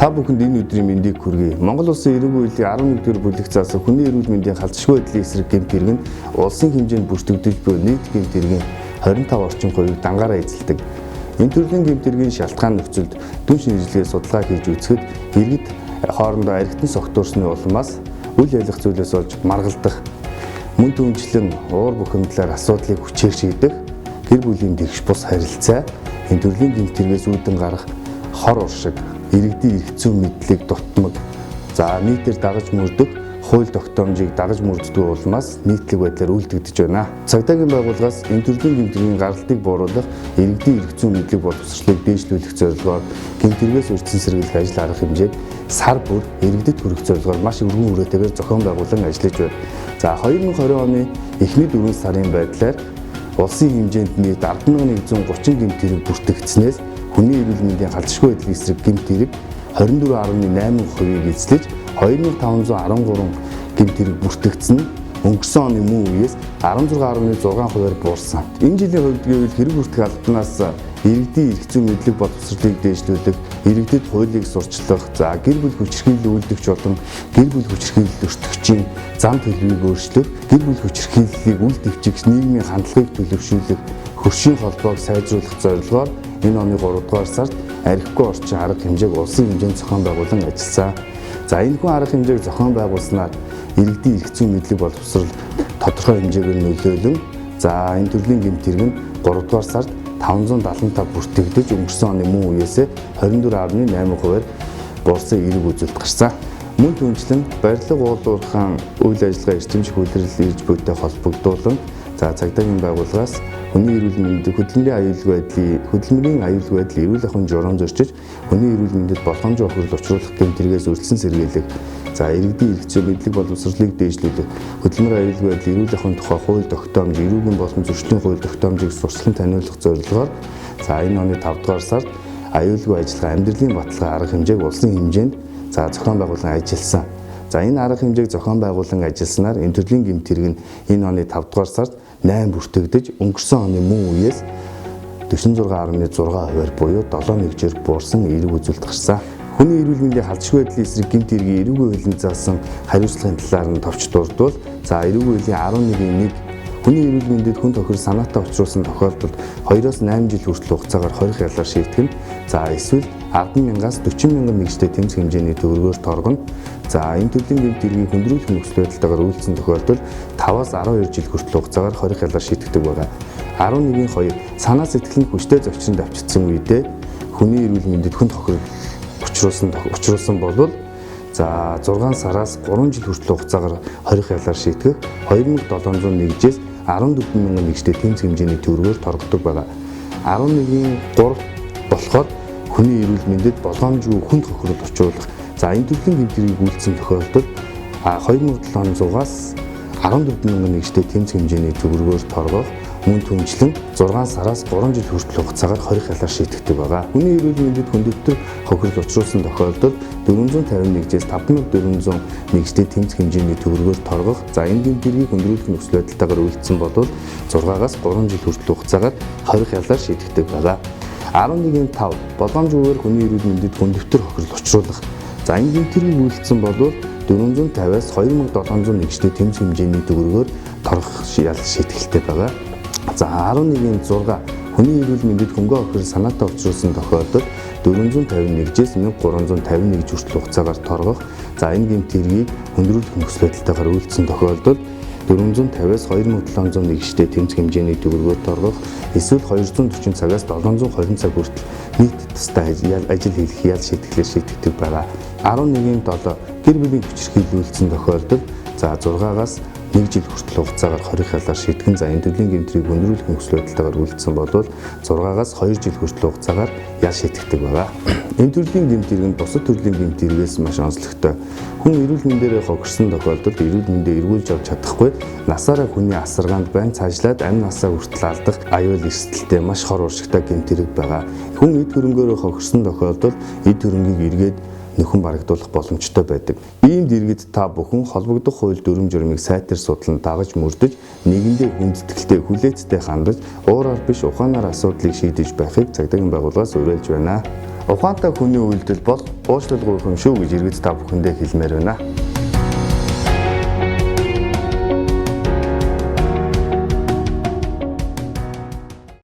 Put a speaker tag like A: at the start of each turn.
A: Та бүхэнд энэ өдрийн мэндийг хүргэе. Монгол улсын эрүүл мэндийн 11-р бүлэгцээс хүний эрүүл мэндийн халдшгүй байдлын эсрэг гэмт хэрэг нь улсын хэмжээнд бүртгэгдэж буй нийт гэмт хэргийн 25 орчим хувийг дангаараа эзэлдэг. Энэ төрлийн гэмт хэргийн шалтгаан нөхцөлд дүн шинжилгээ судалгаа хийж үзэхэд иргэд хоорондоо архитан согтуурсны улмаас үл ялах зүйлээс олж маргалдах, мөн түнчлэн уур бухимдлаар асуудлыг хүчээр шийдэх, гэр бүлийн тэгш бус харилцаа, энэ төрлийн гэмт хэрэгээс үүдэн гарах хор уршиг, иргэдийн эрх зүйн мэдлэг дутмаг, нийтээр дагаж мөрдөх, хууль тогтоомжийг дагаж мөрддөг улмаас нийтлэг байдлаар үйлдэгдэж байна. Цагдаагийн байгууллагаас энэ төрлийн гэмт хэргийн гаралтыг бууруулах, иргэдийн эрх зүйн мэдлэг боловсролыг дээшлүүлэх зорилгоор гэмт хэрэгээс урьдчилан сэргийлэх ажил арга хэмжээг сар бүр иргэдэд хүргэх зорилгоор маш өргөн хүрээтэйгээр зохион байгуулан ажиллаж байна. 2020 оны эхний 4 сарын байдлаар улсын хэмжээнд нийт 10,130 гэмт хэрэг бүртгэгдснээс хүний эрүүл мэндийн халдшгүй байдлын эсрэг гэмт хэрэг 24.8%-ийг эзлэж 2513 гэмт хэрэг бүртгэгдсэн нь өнгөрсөн оны мөн үеэс 16.6%-аар буурсан. Энэ жилийн хувьд гэвэл хэрэг бүртгэх албанаас иргэдийн эрх зүйн мэдлэг боловсролыг дээшлүүлэх, иргэдэд хуулийг сурчлах, гэр бүл хүчирхийлэл үйлдэгч болон гэр бүл хүчирхийлэл өртөгчийн зам төлөвийг өөрчлөх, гэр бүл хүчирхийллийг үл дэвжих нийгмийн хандлагыг төлөвшүүлэх, хөршийн холбоог сайжруулах зорилгоор энэ оны 3 дугаар сард архигүй орчин арга хэмжээг улсын хэмжээнд зохион байгуулан ажилласан. Энэ хүн арга хэмжээг зохион байгуулснаар иргэдийн эрх зүйн мэдлэг боловсрол тодорхой хэмжээгээр нөлөөлөн энэ төрлийн гэмт хэрэг нь 3 дугаар сард 575 бүртгэгдэж өнгөрсөн оны мөн үеэс 24.8%-аар буурсан эерэг үзүүлэлт гарсан. Мөн түнчлэн барилга уулуурхан үйл ажиллагаа эрчимжих үйлрэл ирж буйтай холбогдуулан цагдаагийн байгууллагаас хүний эрүүл мэндийн хөдөлмөрийн аюулгүй байдлын эрүүл ахуйн журам зорчиж хүний эрүүл мэндэд болгоомжийн охирол учруулах гэмт хэрэгээс урьдчилан сэргийлэх, иргэдийн эрх зүйн мэдлэг боловсролыг дээшлүүлэх, хөдөлмөр аюулгүй байдлын эрүүл ахуйн тухай хууль тогтоомж, эрүүгийн болон зөрчлийн хууль тогтоомжийг сурчлан таниулах зорилгоор энэ оны 5 дугаар сард аюулгүй ажиллагаа амьдралын баталгаа арга хэмжээг улсын хэмжээнд зохион байгуулан ажилласан. Энэ арга хэмжээг зохион байгуулан ажилласнаар энэ төрлийн гэмт хэрэг нь энэ оны 5 дугаар сард 8 бүртгэгдэж өнгөрсөн оны мөн үеэс 46.6%-аар буюу 7-1-ээр буурсан эерэг үзүүлэлт гарсан. Хүний эрүүл мэндийн халдшгүй байдлын эсрэг гэмт хэргийн эрүүгийн хуулийн заасан хариуцлагын талаар нь товч дурдвал эрүүгийн хуулийн 11.1 хүний эрүүл мэндэд хүн тохир санаатай учруулсан тохиолдолд 2-8 жил хүртэл хугацаагаар хорих ялгаар шийдэх нь эсвэл 10,000-аас 40,000 мэгжтэй тэмцэх хэмжээний төгрөгөөр торгоно. Энэ төрлийн гэмт хэргийг хүндрүүлэх нөхцөл байдалтайгаар үйлдсэн тохиолдолд 5-аас 12 жил хүртэл хугацаагаар хорих ялгаар шийдэгдэг байгаа. 11.2 санаа сэтгэл нь хүчтэй зовчрон давчдсан үедээ хүний эрүүл мэндэд хүн тохир учруулсан болвол 6 сараас 3 жил хүртэл хугацаагаар хорих ялгаар шийтгэх 2701-ээс 14,000 мэгжтэй тэмцэх хэмжээний төгрөгөөр торгодог байгаа. 11.3 болохоор хүний эрүүл мэндэд болгоомжгүй хүн тохирол учруулах. Энэ төрлийн гэмт хэргийг үйлдсэн тохиолдолд 2700-аас 14,000 мэгжтэй тэмцэх хэмжээний төгрөгөөр торгох, мөн түнчлэн 6 сараас 3 жил хүртэл хугацаагаар хорих ялгаар шийдэгдэг байгаа. Хүний эрүүл мэндэд хүндэтгэл хохирол учруулсан тохиолдолд 451-ээс 5400 мэгжтэй тэмцэх хэмжээний төгрөгөөр торгох. Энэ гэмт хэргийг хүндрүүлэх нөхцөл байдалтайгаар үйлдсэн бол 6-аас 3 жил хүртэл хугацаагаар хорих ялгаар шийдэгдэг байгаа. 11.5 болгоомжгүйгээр хүний эрүүл мэндэд хүндэтгэл хохирол учруулах. Энэ гэмт хэргийг үйлдсэн бол 450-аас 2700 мэгжтэй тэмцэх хэмжээний төгрөгөөр торгох ял шийтгэлтэй байгаа. 11.6 хүний эрүүл мэндэд хөнгөө охирол санаатай учруулсан тохиолдолд 451-ээс 1351 хүртэл хугацаагаар торгох. Энэ гэмт хэргийг хүндрүүлэх нөхцөл байдалтайгаар үйлдсэн тохиолдолд 450-аас 2700 мэгжтэй тэмцэх хэмжээний төгрөгөөр торгох, эсвэл 240 цагаас 720 цаг хүртэл нийт тустай ажил хийх ял шийтгэлээр шийдэгдэг байгаа. 11.7 гэр бүлийн хүчирхийлэл үйлдсэн тохиолдолд 6-аас 1 жил хүртэл хугацаагаар хорих ялгаар шийтгэн энэ төрлийн гэмт хэргийг хүндрүүлэх нөхцөл байдалтайгаар үйлдсэн бол 6-аас 2 жил хүртэл хугацаагаар ял шийдэгдэг байгаа. Энэ төрлийн гэмт хэрэг нь бусад төрлийн гэмт хэрэгээс маш онцлогтой. Хүн эрүүл мэндээрээ хогссон тохиолдолд эрүүл мэндээ эргүүлж авч чадахгүй, насаараа хүний асаргаанд байн цаашлаад амь насаа хүртэл алдах аюул эрсдэлтэй маш хор уршигтай гэмт хэрэг байгаа. Хүн эд хөрөнгөөрөө хогссон тохиолдолд эд хөрөнгийг эргээд нөхөн барагдуулах боломжтой байдаг. Ийм дэргэд та бүхэн холбогдох хууль дүрм журмыг сайтар судлан дагаж мөрдөж, нийгэмдээ хүндэтгэлтэй хүлээцтэй хандаж, уураар биш ухаанаар асуудлыг шийдэж байхыг цагдаагийн байгууллагаас уриалж байна. Ухаантай хүний үйлдэл бол уучлалгүй хүн шүү гэж иргэд та бүхэндээ хэлмээр байна.